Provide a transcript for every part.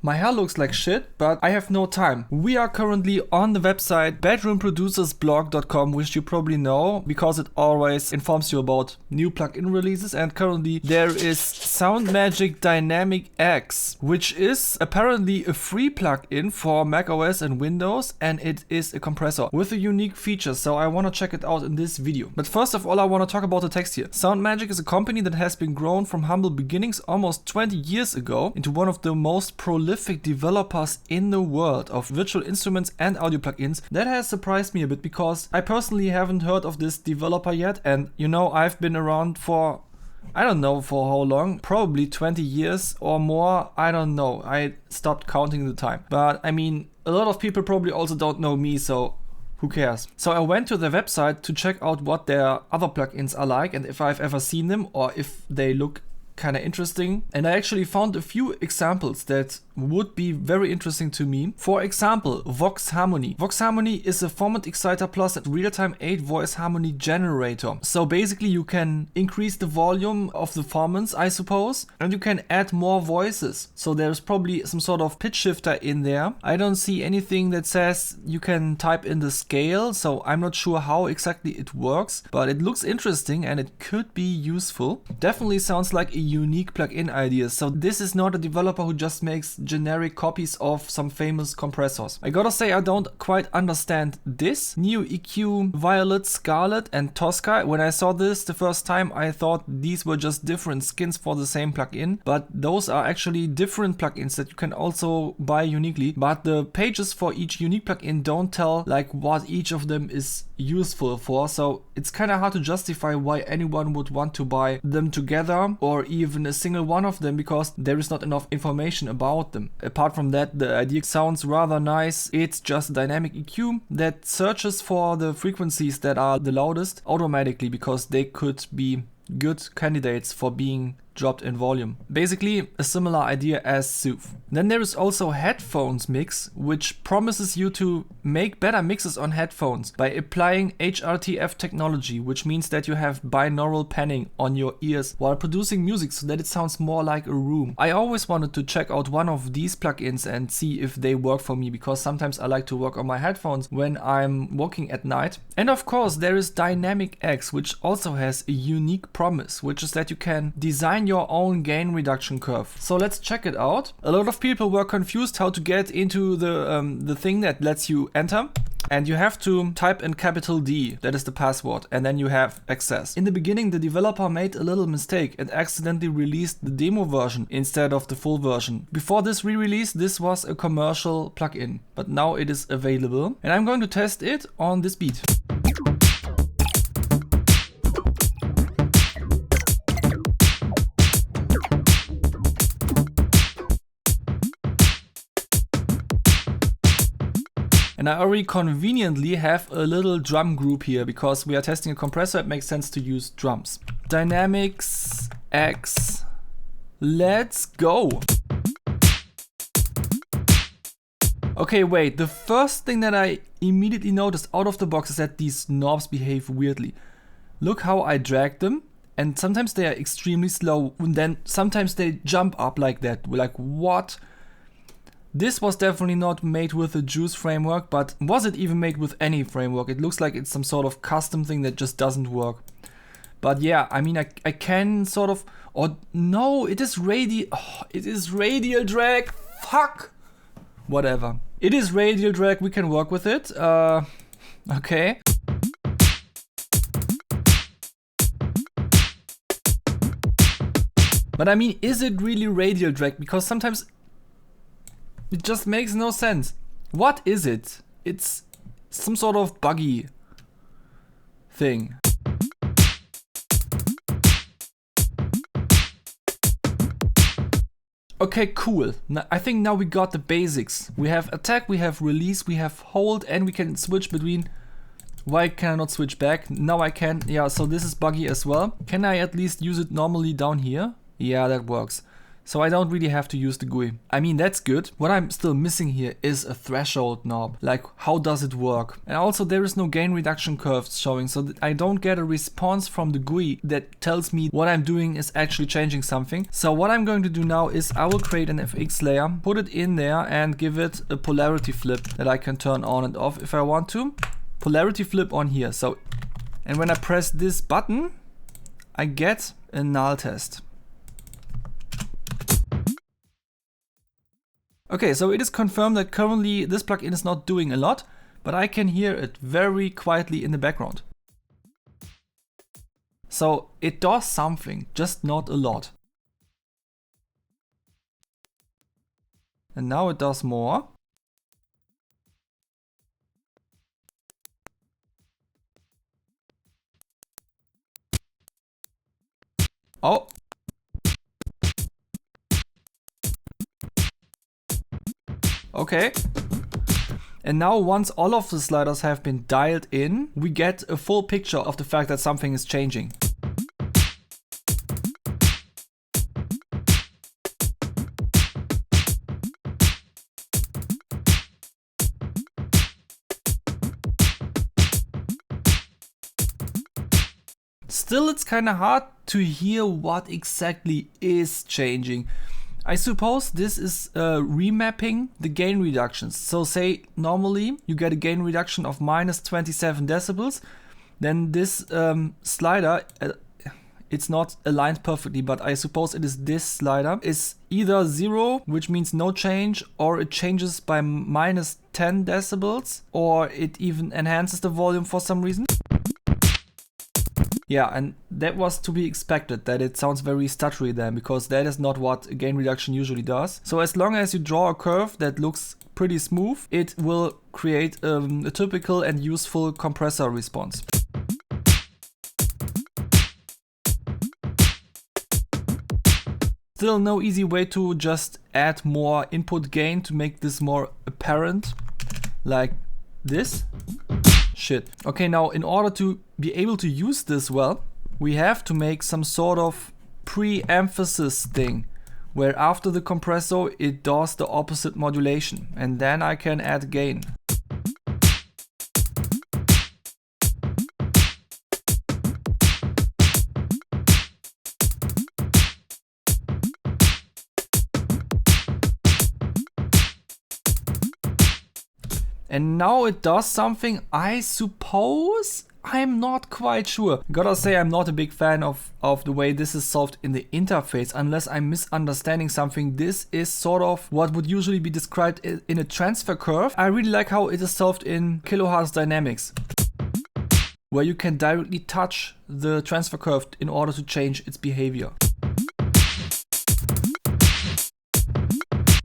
My hair looks like shit, but I have no time. We are currently on the website bedroomproducersblog.com, which you probably know because it always informs you about new plugin releases, and currently there is SoundMagic Dynamic X, which is apparently a free plugin for macOS and Windows, and it is a compressor with a unique feature, so I want to check it out in this video. But first of all, I want to talk about the text here. SoundMagic is a company that has been grown from humble beginnings almost 20 years ago into one of the most prolific developers in the world of virtual instruments and audio plugins. That has surprised me a bit because I personally haven't heard of this developer yet, and you know, I've been around for I don't know for how long, probably 20 years or more, I don't know, I stopped counting the time. But I mean, a lot of people probably also don't know me, so who cares? So I went to their website to check out what their other plugins are like and if I've ever seen them or if they look kind of interesting, and I actually found a few examples that would be very interesting to me. For example, Vox Harmony. Vox Harmony is a Format Exciter Plus and real-time 8 voice harmony generator. So basically you can increase the volume of the formants, I suppose, and you can add more voices. So there's probably some sort of pitch shifter in there. I don't see anything that says you can type in the scale, so I'm not sure how exactly it works, but it looks interesting and it could be useful. Definitely sounds like a unique plugin idea. So this is not a developer who just makes generic copies of some famous compressors. I gotta say, I don't quite understand this. Neo EQ, Violet, Scarlet and Tosca. When I saw this the first time, I thought these were just different skins for the same plugin, but those are actually different plugins that you can also buy uniquely. But the pages for each unique plugin don't tell like what each of them is useful for, so it's kind of hard to justify why anyone would want to buy them together or even a single one of them, because there is not enough information about them. Apart from that, the idea sounds rather nice. It's just a dynamic EQ that searches for the frequencies that are the loudest automatically, because they could be good candidates for being dropped in volume. Basically a similar idea as Soothe. Then there is also Headphones Mix, which promises you to make better mixes on headphones by applying HRTF technology, which means that you have binaural panning on your ears while producing music so that it sounds more like a room. I always wanted to check out one of these plugins and see if they work for me, because sometimes I like to work on my headphones when I'm walking at night. And of course there is Dynamic X, which also has a unique promise, which is that you can design your own gain reduction curve. So let's check it out. A lot of people were confused how to get into the thing that lets you enter, and you have to type in capital D, that is the password, and then you have access. In the beginning the developer made a little mistake and accidentally released the demo version instead of the full version. Before this re-release this was a commercial plugin, but now it is available and I'm going to test it on this beat. And I already conveniently have a little drum group here because we are testing a compressor. It makes sense to use drums. Dynamics X. Let's go. Okay, wait. The first thing that I immediately noticed out of the box is that these knobs behave weirdly. Look how I drag them. And sometimes they are extremely slow. And then sometimes they jump up like that. We're like, what? This was definitely not made with the Juice framework, but was it even made with any framework? It looks like it's some sort of custom thing that just doesn't work. But yeah, I mean, I can sort of, or no, it is radial, it is radial drag, fuck! Whatever. It is radial drag, we can work with it, okay. But I mean, is it really radial drag? Because sometimes it just makes no sense. What is it? It's some sort of buggy thing. Okay, cool. Now, I think now we got the basics. We have attack, we have release, we have hold, and we can switch between. Why can I not switch back? Now I can. Yeah, so this is buggy as well. Can I at least use it normally down here? Yeah, that works. So I don't really have to use the GUI. I mean, that's good. What I'm still missing here is a threshold knob. Like, how does it work? And also there is no gain reduction curves showing, so that I don't get a response from the GUI that tells me what I'm doing is actually changing something. So what I'm going to do now is I will create an FX layer, put it in there and give it a polarity flip that I can turn on and off if I want to. Polarity flip on here. So, and when I press this button, I get a null test. Okay, so it is confirmed that currently this plugin is not doing a lot, but I can hear it very quietly in the background. So it does something, just not a lot. And now it does more. Oh. Okay. And now once all of the sliders have been dialed in, we get a full picture of the fact that something is changing. Still, it's kind of hard to hear what exactly is changing. I suppose this is remapping the gain reductions. So say normally you get a gain reduction of minus 27 decibels. Then this slider, it's not aligned perfectly, but I suppose it is this slider, is either 0, which means no change, or it changes by minus 10 decibels, or it even enhances the volume for some reason. Yeah, and that was to be expected, that it sounds very stuttery then, because that is not what a gain reduction usually does. So as long as you draw a curve that looks pretty smooth, it will create a typical and useful compressor response. Still no easy way to just add more input gain to make this more apparent, like this. Shit. Okay, now in order to be able to use this well, we have to make some sort of pre-emphasis thing, where after the compressor it does the opposite modulation, and then I can add gain. And now it does something, I suppose. I'm not quite sure. Gotta say, I'm not a big fan of the way this is solved in the interface, unless I'm misunderstanding something. This is sort of what would usually be described in a transfer curve. I really like how it is solved in kilohertz dynamics, where you can directly touch the transfer curve in order to change its behavior.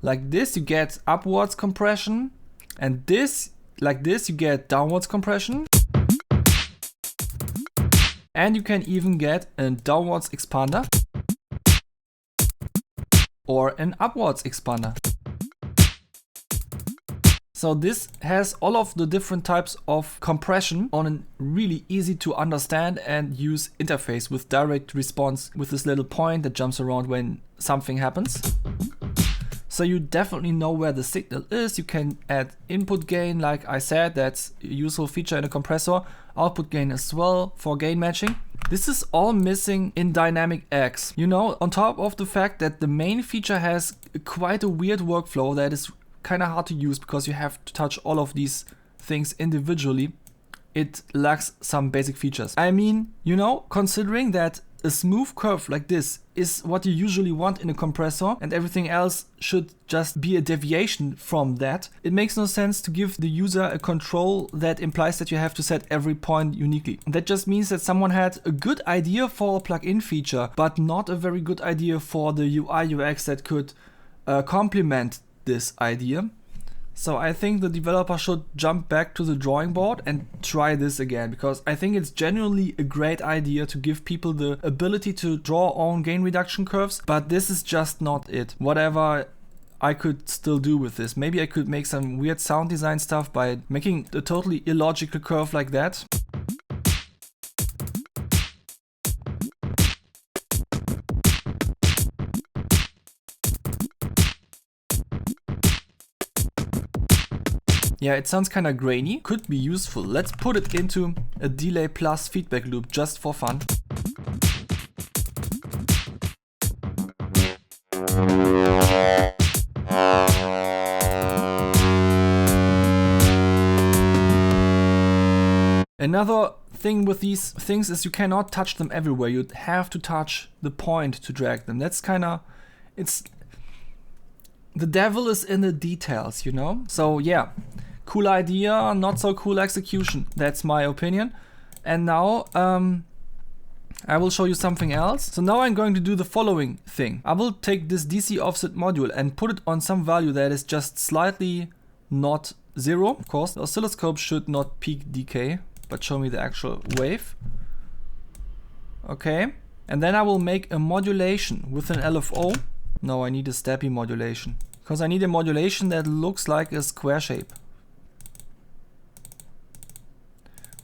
Like this, you get upwards compression. And this, like this, you get downwards compression. And you can even get a downwards expander or an upwards expander. So this has all of the different types of compression on a really easy to understand and use interface with direct response with this little point that jumps around when something happens. So you definitely know where the signal is. You can add input gain, like I said, that's a useful feature in a compressor. Output gain as well for gain matching. This is all missing in Dynamic X. You know, on top of the fact that the main feature has quite a weird workflow that is kind of hard to use because you have to touch all of these things individually. It lacks some basic features. I mean, you know, considering that a smooth curve like this is what you usually want in a compressor and everything else should just be a deviation from that, it makes no sense to give the user a control that implies that you have to set every point uniquely. That just means that someone had a good idea for a plugin feature, but not a very good idea for the UI UX that could complement this idea. So I think the developer should jump back to the drawing board and try this again, because I think it's genuinely a great idea to give people the ability to draw own gain reduction curves, but this is just not it. Whatever I could still do with this. Maybe I could make some weird sound design stuff by making a totally illogical curve like that. Yeah, it sounds kind of grainy. Could be useful. Let's put it into a delay plus feedback loop just for fun. Another thing with these things is you cannot touch them everywhere. You have to touch the point to drag them. That's kind of, it's, the devil is in the details, you know? So yeah, cool idea, not so cool execution. That's my opinion. And now I will show you something else. So now I'm going to do the following thing. I will take this DC offset module and put it on some value that is just slightly not 0. Of course, the oscilloscope should not peak decay, but show me the actual wave. Okay, and then I will make a modulation with an LFO. No, I need a steppy modulation, because I need a modulation that looks like a square shape.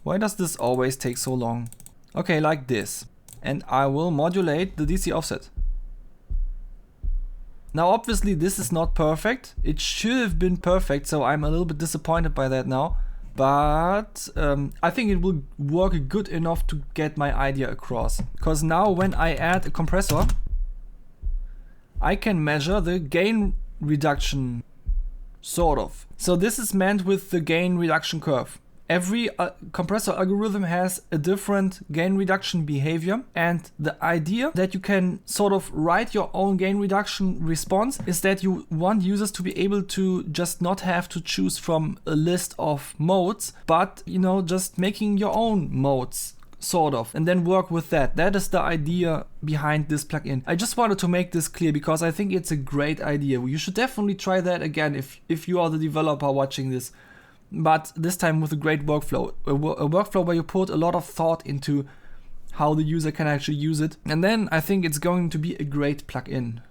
Why does this always take so long? Okay, like this. And I will modulate the DC offset. Now obviously this is not perfect. It should have been perfect, so I'm a little bit disappointed by that now. But I think it will work good enough to get my idea across. Because now when I add a compressor, I can measure the gain reduction, sort of. So this is meant with the gain reduction curve. Every compressor algorithm has a different gain reduction behavior, and the idea that you can sort of write your own gain reduction response is that you want users to be able to just not have to choose from a list of modes, but you know, just making your own modes, sort of, and then work with that. That is the idea behind this plugin. I just wanted to make this clear because I think it's a great idea. You should definitely try that again if you are the developer watching this. But this time with a great workflow. A workflow where you put a lot of thought into how the user can actually use it. And then I think it's going to be a great plugin.